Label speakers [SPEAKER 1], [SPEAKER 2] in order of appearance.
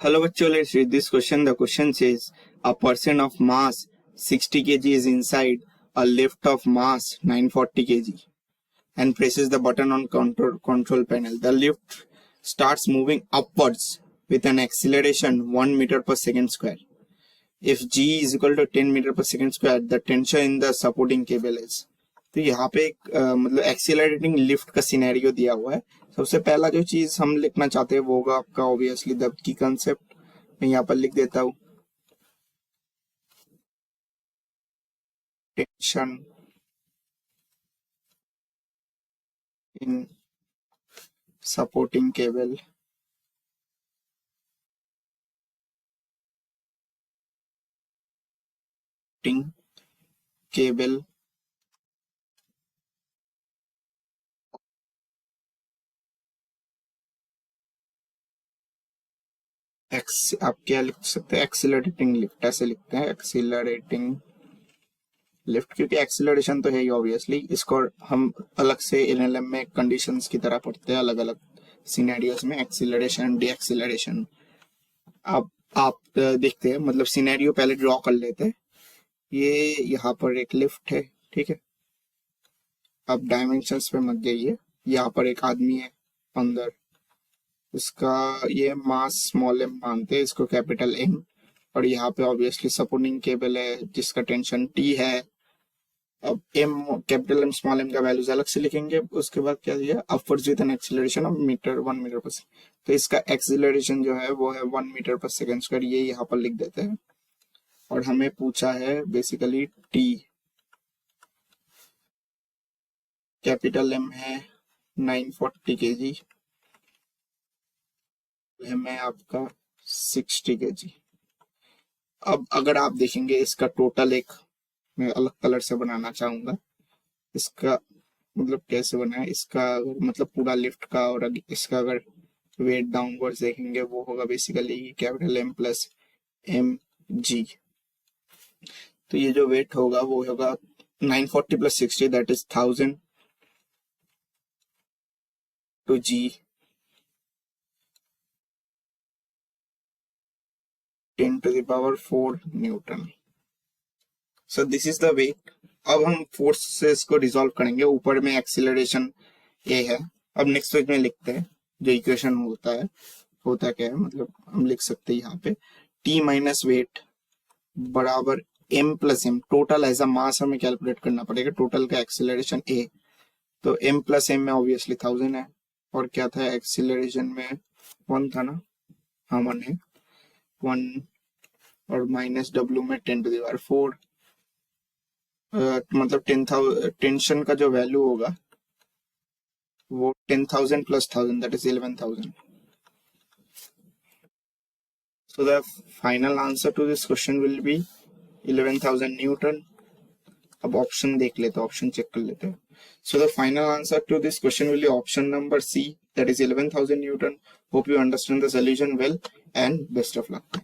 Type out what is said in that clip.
[SPEAKER 1] Hello bachcho, let's read this question. The question says a person of mass 60 kg is inside a lift of mass 940 kg and presses the button on control panel. The lift starts moving upwards with an acceleration 1 meter per second square. If g is equal to 10 meter per second square, the tension in the supporting cable is. तो यहाँ पे एक मतलब accelerating lift का scenario दिया हुआ है. सबसे पहला जो चीज हम लिखना चाहते हैं वो होगा आपका ऑब्वियसली द की कंसेप्ट. मैं यहाँ पर लिख देता हूँ tension in supporting cable cable आप क्या लिख सकते हैं, एक्सीलरेटिंग लिफ्ट ऐसे लिखते हैं, एक्सीलरेटिंग लिफ्ट, क्योंकि एक्सीलरेशन तो है ही ऑब्वियसली. इसको हम अलग से एलएलएम में कंडीशंस की तरह पढ़ते हैं, अलग अलग सिनेरियोस में एक्सीलरेशन डी एक्सीलरेशन. अब आप देखते हैं, मतलब सिनेरियो पहले ड्रॉ कर लेते हैं. ये यहाँ पर एक लिफ्ट है, ठीक है. अब डायमेंशंस पे मत जाइए. यहाँ पर एक आदमी है अंदर, इसका ये मास स्मॉल एम मानते हैं, इसको कैपिटल एम. और यहाँ पे ऑब्वियसली सपोर्टिंग केबल है जिसका टेंशन टी है. अब M capital M small M का वैल्यूज अलग से लिखेंगे. उसके बाद क्या दिया, upwards with an acceleration of 1 metre पर सेकंड. तो इसका एक्सीलरेशन जो है वो है 1 मीटर पर सेकंड स्क्वायर. ये यहाँ पर लिख देते हैं. और हमें पूछा है बेसिकली टी. कैपिटल एम है 940 kg, एम है आपका 60 kg. अब अगर आप देखेंगे इसका टोटल, एक मैं अलग कलर से बनाना चाहूंगा. इसका मतलब कैसे बना है, इसका मतलब पूरा लिफ्ट का, और इसका अगर वेट डाउनवर्ड्स देखेंगे वो होगा basically capital M plus M G. तो ये जो वेट होगा वो होगा 940 plus 60, that is 1000 to G 10 to the power 4 newton. So this is the weight. अब हम फोर्सेस को रिजॉल्व करेंगे. ऊपर में एक्सीलरेशन ए है. अब नेक्स्ट पेज में लिखते हैं जो इक्वेशन होता क्या है, मतलब हम लिख सकते हैं यहाँ पे टी माइनस वेट बराबर M plus M. Total as a mass हमें कैलकुलेट करना पड़ेगा, टोटल का एक्सीलरेशन ए. तो एम प्लस एम में ऑब्वियसली 1000 है, और क्या था एक्सीलरेशन में 1 था ना, हाँ 1 है, 1 और माइनस डब्ल्यू में 10 to the power 4. मतलब 10,000 टेंशन का जो वैल्यू होगा वो 10,000 plus 1000, that is 11,000. So the final answer to this question will be 11,000 Newton. अब ऑप्शन देख लेते हैं, ऑप्शन चेक कर लेते हैं. So the final answer to this question will be option number C, that is 11,000 Newton. Hope you understand the solution well and best of luck.